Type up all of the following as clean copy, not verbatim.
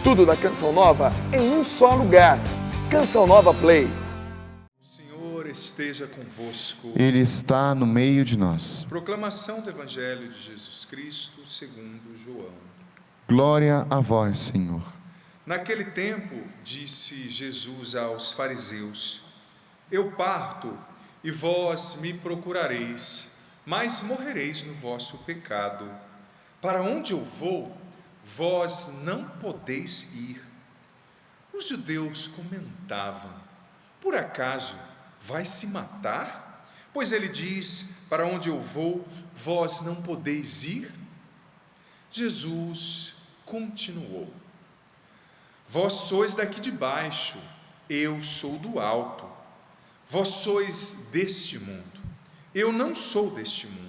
Tudo da Canção Nova em um só lugar. Canção Nova Play. O Senhor esteja convosco. Ele está no meio de nós. Proclamação do Evangelho de Jesus Cristo segundo João. Glória a vós, Senhor. Naquele tempo, disse Jesus aos fariseus: Eu parto e vós me procurareis, mas morrereis no vosso pecado. Para onde eu vou, vós não podeis ir. Os judeus comentavam: Por acaso vai se matar? Pois ele diz: Para onde eu vou, vós não podeis ir. Jesus continuou: Vós sois daqui de baixo, eu sou do alto. Vós sois deste mundo, eu não sou deste mundo.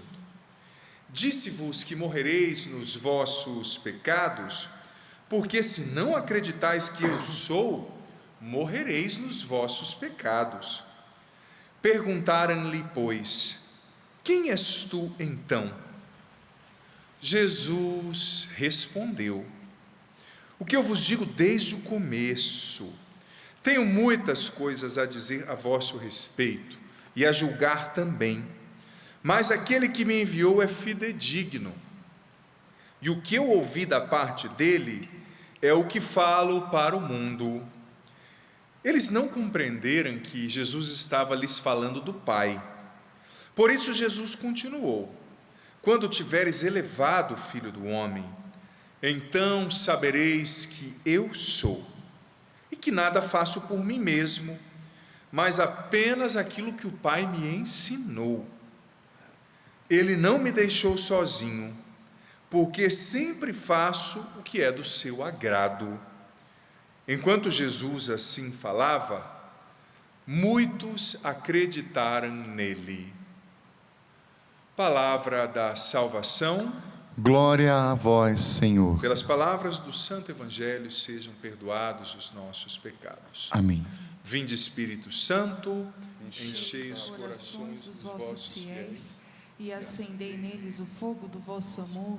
Disse-vos que morrereis nos vossos pecados, porque se não acreditais que eu sou, morrereis nos vossos pecados. Perguntaram-lhe, pois: Quem és tu então? Jesus respondeu: O que eu vos digo desde o começo. Tenho muitas coisas a dizer a vosso respeito e a julgar também, mas aquele que me enviou é fidedigno, e o que eu ouvi da parte dele é o que falo para o mundo. Eles não compreenderam que Jesus estava lhes falando do Pai. Por isso Jesus continuou: Quando tiveres elevado o Filho do Homem, então sabereis que eu sou, e que nada faço por mim mesmo, mas apenas aquilo que o Pai me ensinou. Ele não me deixou sozinho, porque sempre faço o que é do seu agrado. Enquanto Jesus assim falava, muitos acreditaram nele. Palavra da salvação. Glória a vós, Senhor. Pelas palavras do Santo Evangelho sejam perdoados os nossos pecados. Amém. Vinde, Espírito Santo, enchei os corações dos vossos fiéis e acendei neles o fogo do vosso amor.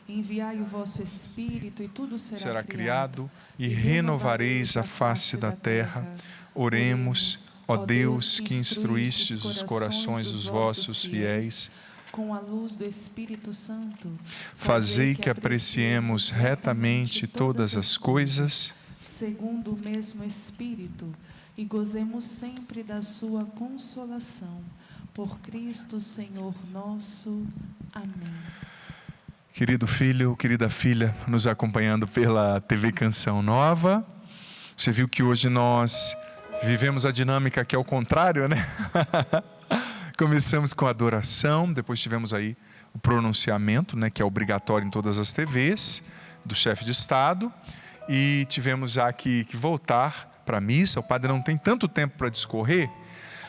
Enviai o vosso Espírito e tudo será criado, e renovareis a face da terra. Oremos, ó Deus, que instruístes os corações dos vossos fiéis, com a luz do Espírito Santo, fazei que apreciemos retamente todas as coisas, segundo o mesmo Espírito, e gozemos sempre da sua consolação. Por Cristo, Senhor nosso. Amém. Querido filho, querida filha, nos acompanhando pela TV Canção Nova, você viu que hoje nós vivemos a dinâmica que é o contrário, né? Começamos com a adoração, depois tivemos aí o pronunciamento, né, que é obrigatório em todas as TVs, do chefe de Estado, e tivemos já que voltar para a missa. O padre não tem tanto tempo para discorrer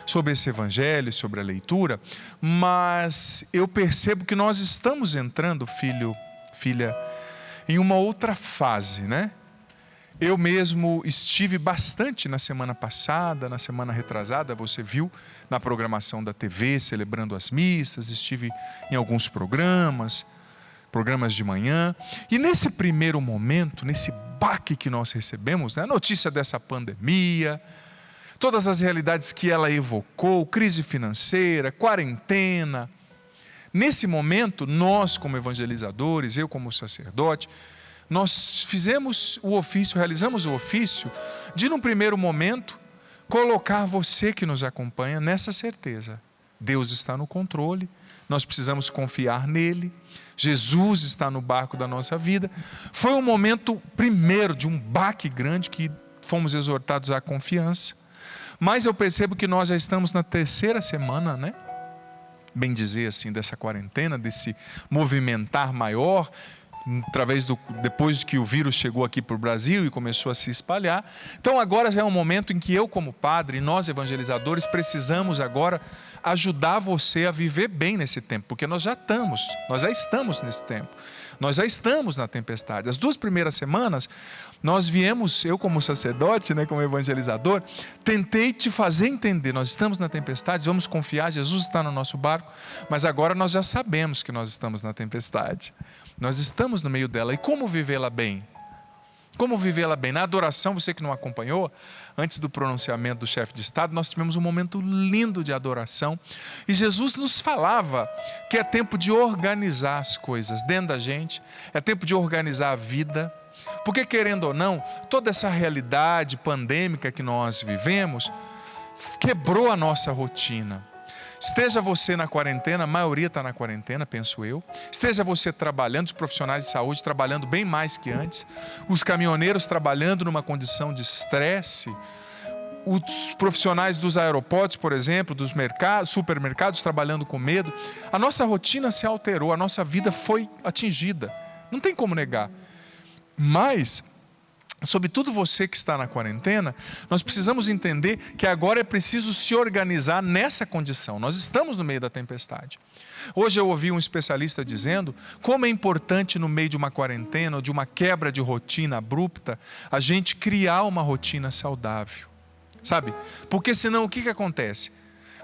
sobre esse evangelho, sobre a leitura, mas eu percebo que nós estamos entrando, filho, filha, em uma outra fase, né? Eu mesmo estive bastante na semana passada, na semana retrasada, você viu na programação da TV, celebrando as missas, estive em alguns programas de manhã, e nesse primeiro momento, nesse baque que nós recebemos, né, a notícia dessa pandemia, todas as realidades que ela evocou, crise financeira, quarentena. Nesse momento, nós como evangelizadores, eu como sacerdote, nós fizemos o ofício, realizamos o ofício de, num primeiro momento, colocar você que nos acompanha nessa certeza. Deus está no controle, nós precisamos confiar nele, Jesus está no barco da nossa vida. Foi um momento primeiro de um baque grande que fomos exortados à confiança. Mas eu percebo que nós já estamos na terceira semana, né? Bem dizer assim, dessa quarentena, desse movimentar maior, depois que o vírus chegou aqui para o Brasil e começou a se espalhar. Então agora já é um momento em que eu como padre, e nós evangelizadores, precisamos agora ajudar você a viver bem nesse tempo, porque nós já estamos nesse tempo. Nós já estamos na tempestade. As 2 primeiras semanas, nós viemos, eu como sacerdote, né, como evangelizador, tentei te fazer entender, nós estamos na tempestade, vamos confiar, Jesus está no nosso barco, mas agora nós já sabemos que nós estamos na tempestade. Nós estamos no meio dela. E como vivê-la bem? Como vivê-la bem? Na adoração, você que não acompanhou, antes do pronunciamento do chefe de Estado, nós tivemos um momento lindo de adoração. E Jesus nos falava que é tempo de organizar as coisas dentro da gente, é tempo de organizar a vida. Porque, querendo ou não, toda essa realidade pandêmica que nós vivemos quebrou a nossa rotina. Esteja você na quarentena, a maioria está na quarentena, penso eu. Esteja você trabalhando, os profissionais de saúde trabalhando bem mais que antes. Os caminhoneiros trabalhando numa condição de estresse. Os profissionais dos aeroportos, por exemplo, dos mercados, supermercados trabalhando com medo. A nossa rotina se alterou, a nossa vida foi atingida. Não tem como negar. Mas, sobretudo você que está na quarentena, nós precisamos entender que agora é preciso se organizar nessa condição. Nós estamos no meio da tempestade. Hoje eu ouvi um especialista dizendo como é importante no meio de uma quarentena ou de uma quebra de rotina abrupta, a gente criar uma rotina saudável. Sabe? Porque senão o que acontece?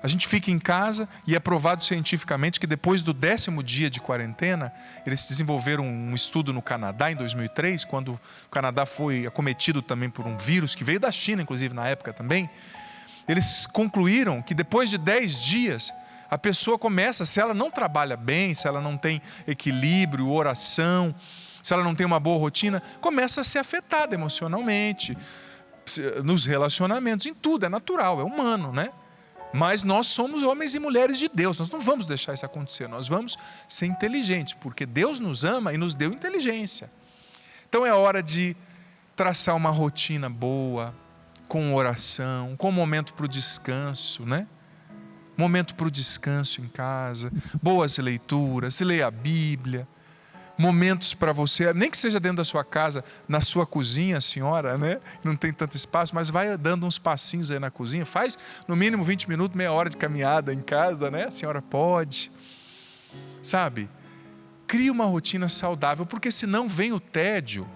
A gente fica em casa e é provado cientificamente que depois do 10º dia de quarentena, eles desenvolveram um estudo no Canadá em 2003, quando o Canadá foi acometido também por um vírus que veio da China, inclusive na época também. Eles concluíram que depois de 10 dias, a pessoa começa, se ela não trabalha bem, se ela não tem equilíbrio, oração, se ela não tem uma boa rotina, começa a ser afetada emocionalmente, nos relacionamentos, em tudo, é natural, é humano, né? Mas nós somos homens e mulheres de Deus, nós não vamos deixar isso acontecer, nós vamos ser inteligentes, porque Deus nos ama e nos deu inteligência. Então é hora de traçar uma rotina boa, com oração, com momento para o descanso, né? Momento para o descanso em casa, boas leituras, leia a Bíblia, momentos para você, nem que seja dentro da sua casa, na sua cozinha, senhora, né? Não tem tanto espaço, mas vai dando uns passinhos aí na cozinha, faz no mínimo 20 minutos, meia hora de caminhada em casa, né? A senhora pode, sabe? Crie uma rotina saudável, porque senão vem o tédio,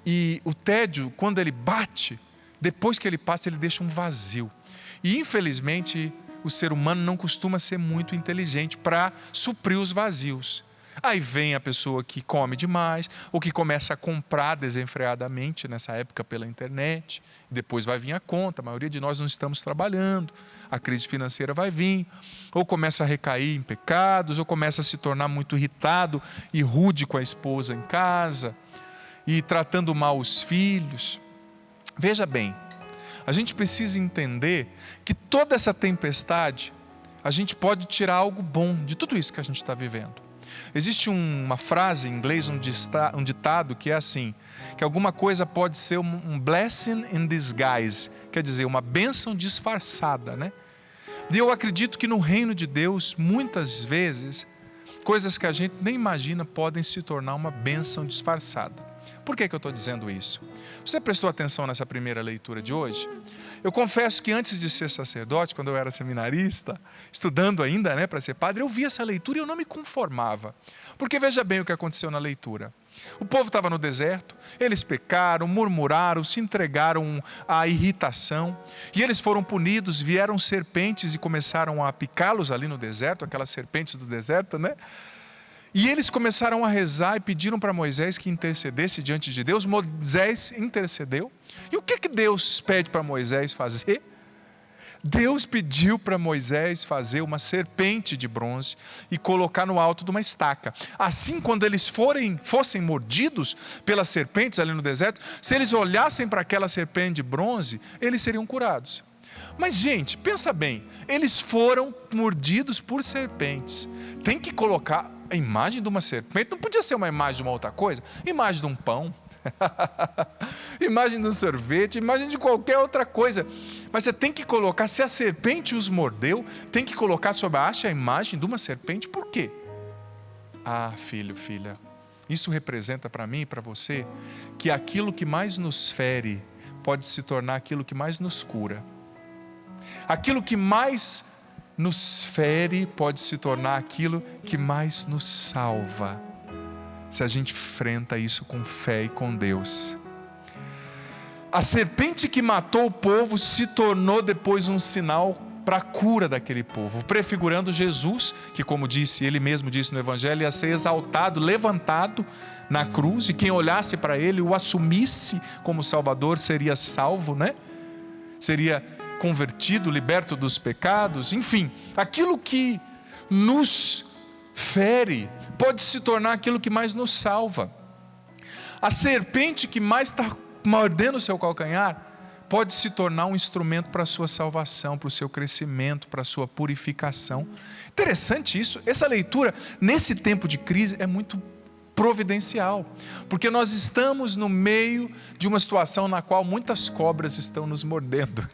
e o tédio, quando ele bate, depois que ele passa, ele deixa um vazio, e infelizmente o ser humano não costuma ser muito inteligente para suprir os vazios. Aí vem a pessoa que come demais, ou que começa a comprar desenfreadamente nessa época pela internet, depois vai vir a conta, a maioria de nós não estamos trabalhando, a crise financeira vai vir, ou começa a recair em pecados, ou começa a se tornar muito irritado e rude com a esposa em casa, e tratando mal os filhos. Veja bem, a gente precisa entender que toda essa tempestade, a gente pode tirar algo bom de tudo isso que a gente está vivendo. Existe uma frase em inglês, um ditado que é assim, que alguma coisa pode ser um blessing in disguise, quer dizer, uma bênção disfarçada, né? E eu acredito que no reino de Deus, muitas vezes, coisas que a gente nem imagina podem se tornar uma bênção disfarçada. Por que eu estou dizendo isso? Você prestou atenção nessa primeira leitura de hoje? Eu confesso que antes de ser sacerdote, quando eu era seminarista, estudando ainda, né, para ser padre, eu vi essa leitura e eu não me conformava. Porque veja bem o que aconteceu na leitura. O povo estava no deserto, eles pecaram, murmuraram, se entregaram à irritação, e eles foram punidos, vieram serpentes e começaram a picá-los ali no deserto, aquelas serpentes do deserto, né? E eles começaram a rezar e pediram para Moisés que intercedesse diante de Deus. Moisés intercedeu. E o que Deus pede para Moisés fazer? Deus pediu para Moisés fazer uma serpente de bronze e colocar no alto de uma estaca. Assim, quando eles fossem mordidos pelas serpentes ali no deserto, se eles olhassem para aquela serpente de bronze, eles seriam curados. Mas, gente, pensa bem, eles foram mordidos por serpentes. Tem que colocar a imagem de uma serpente, não podia ser uma imagem de uma outra coisa, imagem de um pão, imagem de um sorvete, imagem de qualquer outra coisa, mas você tem que colocar, se a serpente os mordeu, tem que colocar sobre a haste a imagem de uma serpente. Por quê? Ah, filho, filha, isso representa para mim e para você que aquilo que mais nos fere pode se tornar aquilo que mais nos cura. Aquilo que mais nos fere pode se tornar aquilo que mais nos salva, se a gente enfrenta isso com fé e com Deus. A serpente que matou o povo se tornou depois um sinal para a cura daquele povo, prefigurando Jesus, que como disse, ele mesmo disse no Evangelho, ia ser exaltado, levantado na cruz, e quem olhasse para ele, o assumisse como Salvador, seria salvo, né? Seria convertido, liberto dos pecados, enfim, aquilo que nos fere pode se tornar aquilo que mais nos salva. A serpente que mais está mordendo o seu calcanhar pode se tornar um instrumento para a sua salvação, para o seu crescimento, para a sua purificação. Interessante isso, essa leitura nesse tempo de crise é muito providencial, porque nós estamos no meio de uma situação na qual muitas cobras estão nos mordendo.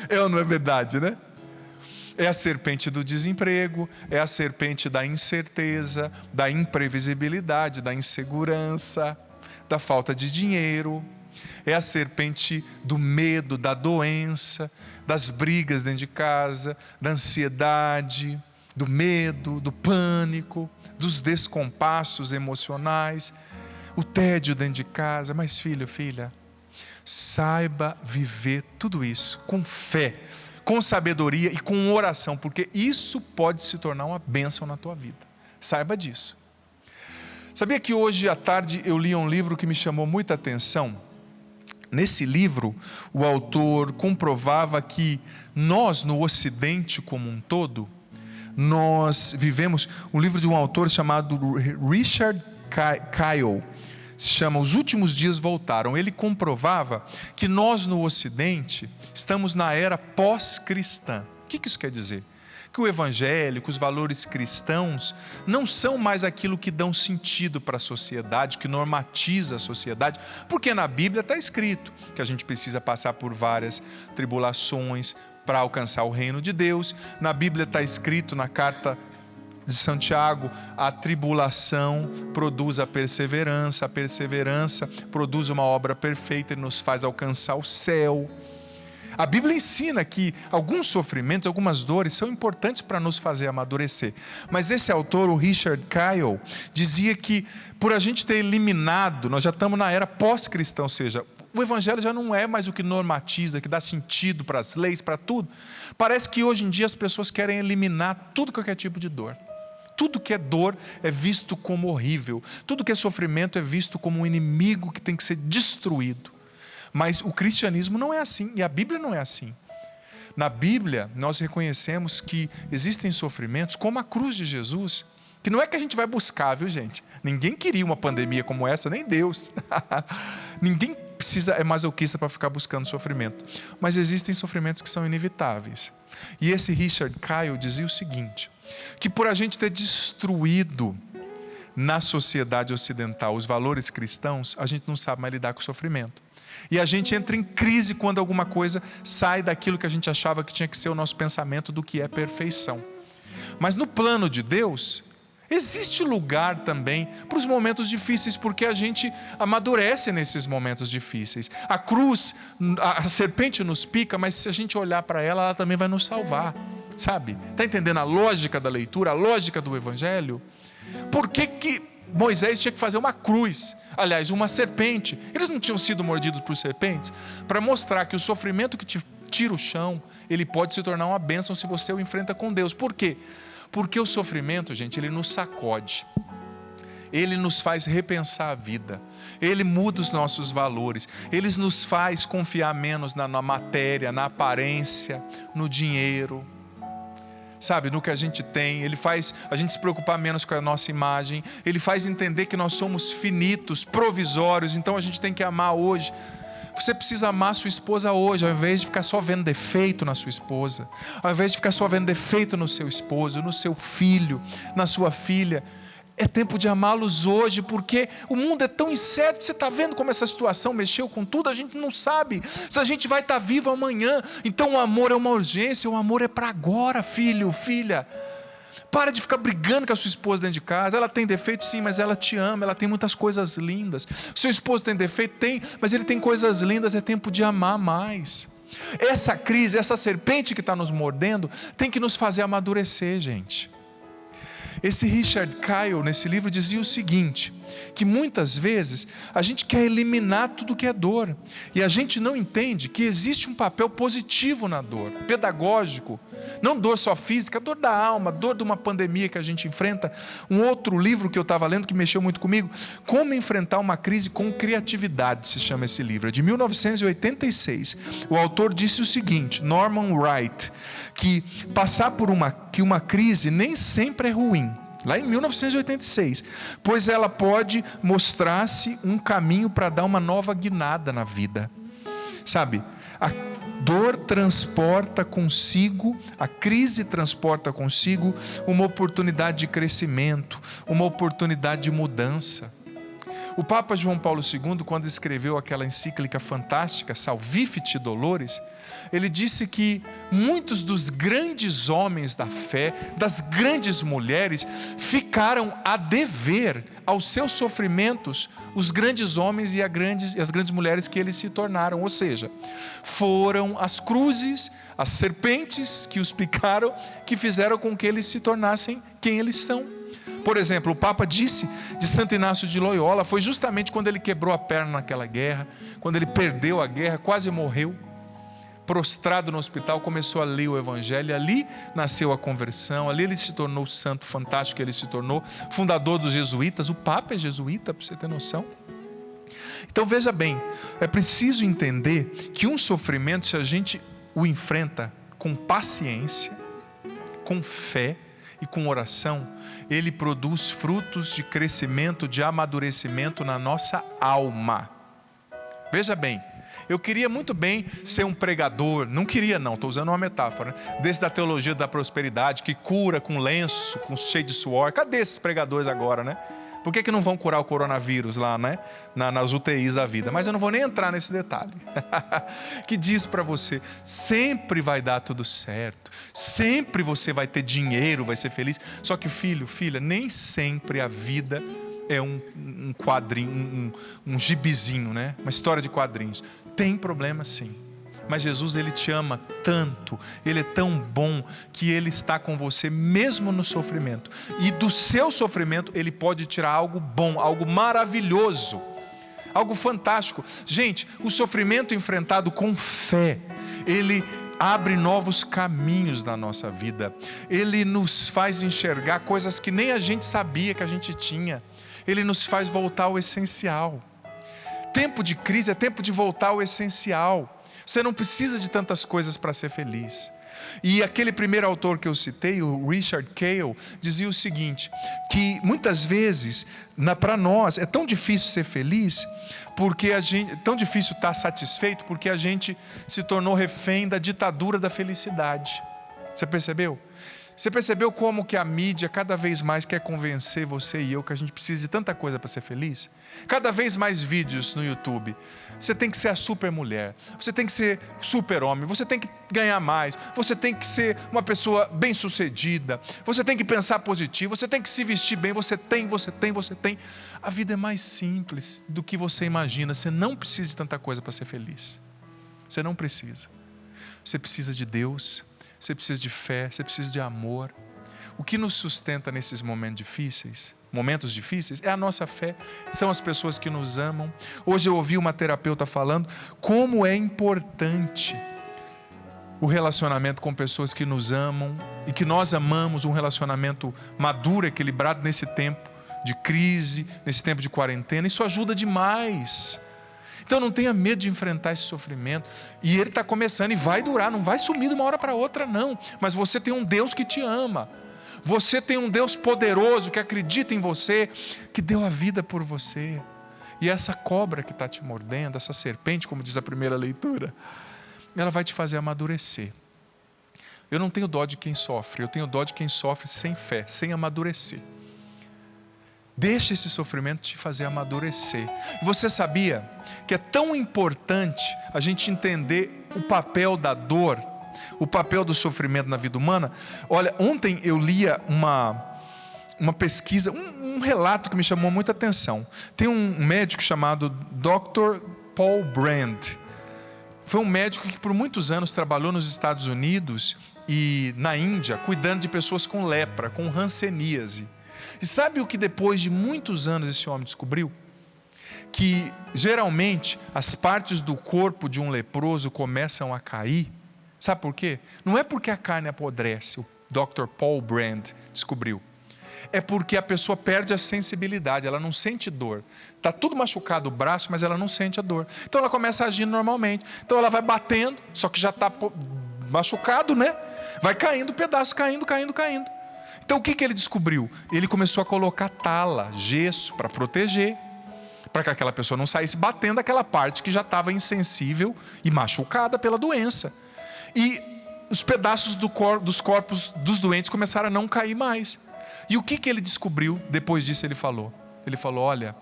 É ou não é verdade, né? É a serpente do desemprego, é a serpente da incerteza, da imprevisibilidade, da insegurança, da falta de dinheiro, é a serpente do medo, da doença, das brigas dentro de casa, da ansiedade, do medo, do pânico, dos descompassos emocionais, o tédio dentro de casa. Mas filho, filha, saiba viver tudo isso com fé, com sabedoria e com oração, porque isso pode se tornar uma bênção na tua vida. Saiba disso. Sabia que hoje à tarde eu li um livro que me chamou muita atenção? Nesse livro, o autor comprovava que nós, no Ocidente como um todo, nós vivemos um livro de um autor chamado Richard Kyle, se chama Os Últimos Dias Voltaram. Ele comprovava que nós no Ocidente estamos na era pós-cristã. O que isso quer dizer? Que o evangelho, que os valores cristãos não são mais aquilo que dão sentido para a sociedade, que normatiza a sociedade, porque na Bíblia está escrito que a gente precisa passar por várias tribulações para alcançar o reino de Deus. Na Bíblia está escrito, na carta de Santiago, a tribulação produz a perseverança produz uma obra perfeita e nos faz alcançar o céu. A Bíblia ensina que alguns sofrimentos, algumas dores são importantes para nos fazer amadurecer. Mas esse autor, o Richard Kyle, dizia que por a gente ter eliminado, nós já estamos na era pós-cristã, ou seja, o evangelho já não é mais o que normatiza, que dá sentido para as leis, para tudo. Parece que hoje em dia as pessoas querem eliminar tudo qualquer tipo de dor. Tudo que é dor é visto como horrível. Tudo que é sofrimento é visto como um inimigo que tem que ser destruído. Mas o cristianismo não é assim, e a Bíblia não é assim. Na Bíblia, nós reconhecemos que existem sofrimentos, como a cruz de Jesus, que não é que a gente vai buscar, viu gente? Ninguém queria uma pandemia como essa, nem Deus. Ninguém é masoquista para ficar buscando sofrimento. Mas existem sofrimentos que são inevitáveis. E esse Richard Kyle dizia o seguinte, que por a gente ter destruído na sociedade ocidental os valores cristãos, a gente não sabe mais lidar com o sofrimento. E a gente entra em crise quando alguma coisa sai daquilo que a gente achava que tinha que ser o nosso pensamento do que é perfeição. Mas no plano de Deus, existe lugar também para os momentos difíceis, porque a gente amadurece nesses momentos difíceis. A cruz, a serpente nos pica, mas se a gente olhar para ela, ela também vai nos salvar. Sabe? Está entendendo a lógica da leitura, a lógica do evangelho? Por que Moisés tinha que fazer uma cruz? Aliás, uma serpente. Eles não tinham sido mordidos por serpentes? Para mostrar que o sofrimento que te tira o chão, ele pode se tornar uma bênção se você o enfrenta com Deus. Por quê? Porque o sofrimento, gente, ele nos sacode. Ele nos faz repensar a vida. Ele muda os nossos valores. Ele nos faz confiar menos na matéria, na aparência, no dinheiro. Sabe, no que a gente tem. Ele faz a gente se preocupar menos com a nossa imagem. Ele faz entender que nós somos finitos, provisórios. Então a gente tem que amar hoje. Você precisa amar sua esposa hoje, ao invés de ficar só vendo defeito na sua esposa, ao invés de ficar só vendo defeito no seu esposo, no seu filho, na sua filha. É tempo de amá-los hoje, porque o mundo é tão incerto. Você está vendo como essa situação mexeu com tudo? A gente não sabe se a gente vai estar vivo amanhã. Então o amor é uma urgência, o amor é para agora, filho, filha. Para de ficar brigando com a sua esposa dentro de casa. Ela tem defeito sim, mas ela te ama, ela tem muitas coisas lindas. Seu esposo tem defeito? Tem, mas ele tem coisas lindas. É tempo de amar mais. Essa crise, essa serpente que está nos mordendo, tem que nos fazer amadurecer, gente. Esse Richard Kyle, nesse livro, dizia o seguinte, que muitas vezes a gente quer eliminar tudo que é dor, e a gente não entende que existe um papel positivo na dor, pedagógico, não dor só física, dor da alma, dor de uma pandemia que a gente enfrenta. Um outro livro que eu estava lendo, que mexeu muito comigo, Como Enfrentar uma Crise com Criatividade, se chama esse livro, é de 1986. O autor disse o seguinte, Norman Wright, que passar por uma crise nem sempre é ruim, lá em 1986, pois ela pode mostrar-se um caminho para dar uma nova guinada na vida. Sabe, a dor transporta consigo, a crise transporta consigo uma oportunidade de crescimento, uma oportunidade de mudança. O Papa João Paulo II, quando escreveu aquela encíclica fantástica, Salvifici Doloris, ele disse que muitos dos grandes homens da fé, das grandes mulheres, ficaram a dever aos seus sofrimentos os grandes homens e as grandes mulheres que eles se tornaram. Ou seja, foram as cruzes, as serpentes que os picaram, que fizeram com que eles se tornassem quem eles são. Por exemplo, o Papa disse de Santo Inácio de Loyola, foi justamente quando ele quebrou a perna naquela guerra, quando ele perdeu a guerra, quase morreu, prostrado no hospital, começou a ler o Evangelho, ali nasceu a conversão, ali ele se tornou o santo fantástico que ele se tornou, fundador dos jesuítas. O Papa é jesuíta, para você ter noção. Então veja bem, é preciso entender que um sofrimento, se a gente o enfrenta com paciência, com fé e com oração, ele produz frutos de crescimento, de amadurecimento na nossa alma. Veja bem, eu queria muito bem ser um pregador, não queria não, estou usando uma metáfora, né? Desse da teologia da prosperidade, que cura com lenço, com cheio de suor. Cadê esses pregadores agora, né? Por que não vão curar o coronavírus lá, né? Nas UTIs da vida? Mas eu não vou nem entrar nesse detalhe. Que diz para você, sempre vai dar tudo certo, sempre você vai ter dinheiro, vai ser feliz. Só que filho, filha, nem sempre a vida é um quadrinho, um gibizinho, né? Uma história de quadrinhos. Tem problema sim, mas Jesus, ele te ama tanto, ele é tão bom, que ele está com você mesmo no sofrimento, e do seu sofrimento ele pode tirar algo bom, algo maravilhoso, algo fantástico. Gente, o sofrimento enfrentado com fé, ele abre novos caminhos na nossa vida, ele nos faz enxergar coisas que nem a gente sabia que a gente tinha, ele nos faz voltar ao essencial. Tempo de crise é tempo de voltar ao essencial. Você não precisa de tantas coisas para ser feliz. E aquele primeiro autor que eu citei, o Richard Kyle, dizia o seguinte, que muitas vezes, para nós, é tão difícil ser feliz, porque tão difícil estar satisfeito, porque a gente se tornou refém da ditadura da felicidade. Você percebeu? Você percebeu como que a mídia cada vez mais quer convencer você e eu que a gente precisa de tanta coisa para ser feliz? Cada vez mais vídeos no YouTube. Você tem que ser a super mulher, você tem que ser super homem, você tem que ganhar mais, você tem que ser uma pessoa bem sucedida, você tem que pensar positivo, você tem que se vestir bem, você tem. A vida é mais simples do que você imagina. Você não precisa de tanta coisa para ser feliz. Você não precisa. Você precisa de Deus. Você precisa de fé, você precisa de amor. O que nos sustenta nesses momentos difíceis, é a nossa fé, são as pessoas que nos amam. Hoje eu ouvi uma terapeuta falando como é importante o relacionamento com pessoas que nos amam e que nós amamos, um relacionamento maduro, equilibrado nesse tempo de crise, nesse tempo de quarentena. Isso ajuda demais. Então não tenha medo de enfrentar esse sofrimento. E ele está começando e vai durar, não vai sumir de uma hora para outra não. Mas você tem um Deus que te ama. Você tem um Deus poderoso que acredita em você, que deu a vida por você. E essa cobra que está te mordendo, essa serpente, como diz a primeira leitura, ela vai te fazer amadurecer. Eu não tenho dó de quem sofre, eu tenho dó de quem sofre sem fé, sem amadurecer. Deixa esse sofrimento te fazer amadurecer. Você sabia que é tão importante a gente entender o papel da dor, o papel do sofrimento na vida humana? Olha, ontem eu lia uma pesquisa, um relato que me chamou muita atenção. Tem um médico chamado Dr. Paul Brand. Foi um médico que por muitos anos trabalhou nos Estados Unidos e na Índia, cuidando de pessoas com lepra, com hanseníase. E sabe o que depois de muitos anos esse homem descobriu? Que geralmente as partes do corpo de um leproso começam a cair. Sabe por quê? Não é porque a carne apodrece, o Dr. Paul Brand descobriu. É porque a pessoa perde a sensibilidade, ela não sente dor. Está tudo machucado o braço, mas ela não sente a dor. Então ela começa a agir normalmente. Então ela vai batendo, só que já está machucado, né? Vai caindo pedaço, caindo. Então o que ele descobriu? Ele começou a colocar tala, gesso, para proteger, para que aquela pessoa não saísse batendo aquela parte que já estava insensível e machucada pela doença. E os pedaços dos corpos dos doentes começaram a não cair mais. E o que ele descobriu? Depois disso ele falou, olha,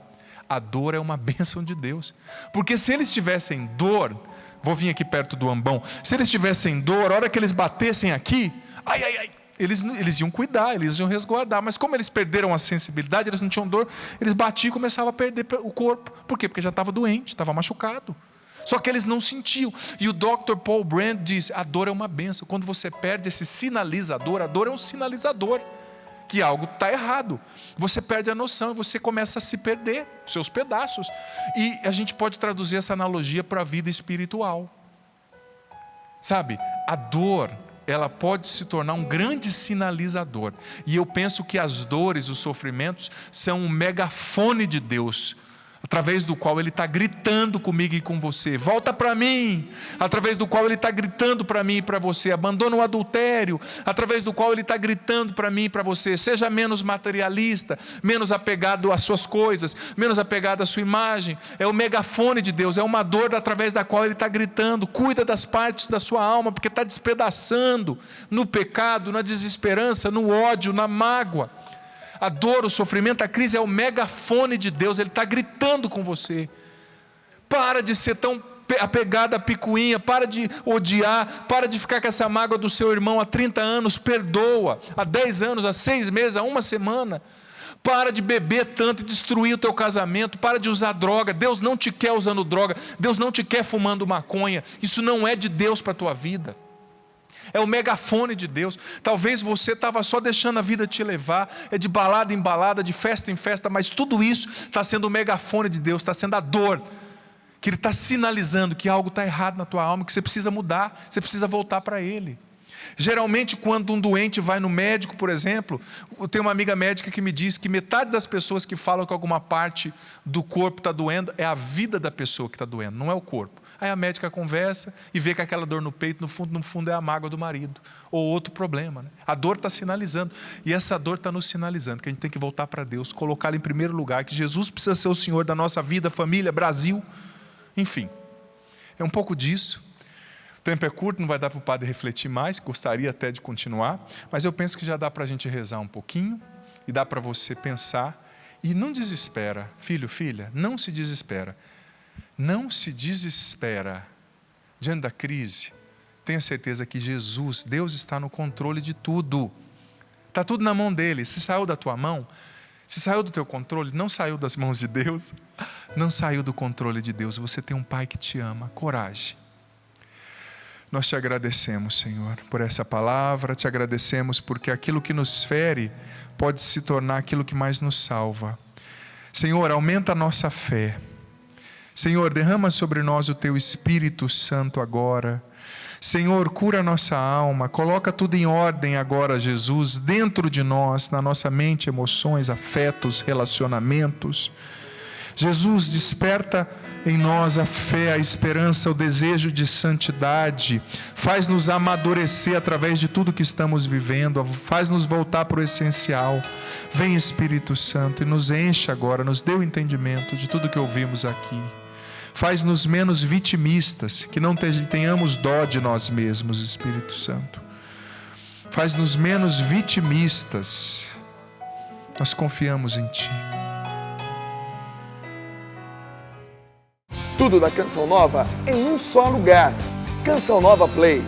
a dor é uma bênção de Deus. Porque se eles tivessem dor, vou vir aqui perto do ambão, se eles tivessem dor, a hora que eles batessem aqui, eles iam cuidar, eles iam resguardar. Mas como eles perderam a sensibilidade, eles não tinham dor, eles batiam e começavam a perder o corpo. Por quê? Porque já estava doente, estava machucado. Só que eles não sentiam. E o Dr. Paul Brand diz, a dor é uma bênção. Quando você perde esse sinalizador, a dor é um sinalizador que algo está errado. Você perde a noção e você começa a se perder, seus pedaços. E a gente pode traduzir essa analogia para a vida espiritual. Sabe, a dor, ela pode se tornar um grande sinalizador. E eu penso que as dores, os sofrimentos, são um megafone de Deus, através do qual Ele está gritando comigo e com você, volta para mim, através do qual Ele está gritando para mim e para você, abandona o adultério, através do qual Ele está gritando para mim e para você, seja menos materialista, menos apegado às suas coisas, menos apegado à sua imagem. É o megafone de Deus, é uma dor através da qual Ele está gritando, cuida das partes da sua alma, porque está despedaçando no pecado, na desesperança, no ódio, na mágoa. A dor, o sofrimento, a crise é o megafone de Deus. Ele está gritando com você. Para de ser tão apegado à picuinha, para de odiar, para de ficar com essa mágoa do seu irmão há 30 anos, perdoa, há 10 anos, há 6 meses, há 1 semana. Para de beber tanto e destruir o teu casamento, para de usar droga. Deus não te quer usando droga, Deus não te quer fumando maconha. Isso não é de Deus para a tua vida. É o megafone de Deus. Talvez você estava só deixando a vida te levar, é de balada em balada, de festa em festa, mas tudo isso está sendo o megafone de Deus, está sendo a dor, que Ele está sinalizando que algo está errado na tua alma, que você precisa mudar, você precisa voltar para Ele. Geralmente quando um doente vai no médico, por exemplo, eu tenho uma amiga médica que me diz que metade das pessoas que falam que alguma parte do corpo está doendo, é a vida da pessoa que está doendo, não é o corpo. Aí a médica conversa e vê que aquela dor no peito, no fundo é a mágoa do marido, ou outro problema, né? A dor está sinalizando, e essa dor está nos sinalizando que a gente tem que voltar para Deus, colocá-lo em primeiro lugar, que Jesus precisa ser o Senhor da nossa vida, família, Brasil, enfim. É um pouco disso. O tempo é curto, não vai dar para o padre refletir mais, gostaria até de continuar, mas eu penso que já dá para a gente rezar um pouquinho, e dá para você pensar, e não desespera, filho, filha, não se desespera. Não se desespera diante da crise. Tenha certeza que Jesus, Deus está no controle de tudo. Está tudo na mão dele. Se saiu da tua mão, se saiu do teu controle, não saiu das mãos de Deus, não saiu do controle de Deus. Você tem um Pai que te ama. Coragem. Nós te agradecemos, Senhor, por essa palavra. Te agradecemos porque aquilo que nos fere pode se tornar aquilo que mais nos salva. Senhor, aumenta a nossa fé. Senhor, derrama sobre nós o Teu Espírito Santo agora. Senhor, cura a nossa alma, coloca tudo em ordem agora, Jesus, dentro de nós, na nossa mente, emoções, afetos, relacionamentos. Jesus, desperta em nós a fé, a esperança, o desejo de santidade. Faz-nos amadurecer através de tudo que estamos vivendo, faz-nos voltar para o essencial. Vem, Espírito Santo, e nos enche agora, nos dê o entendimento de tudo que ouvimos aqui. Faz-nos menos vitimistas, que não tenhamos dó de nós mesmos, Espírito Santo. Faz-nos menos vitimistas. Nós confiamos em Ti. Tudo da Canção Nova em um só lugar. Canção Nova Play.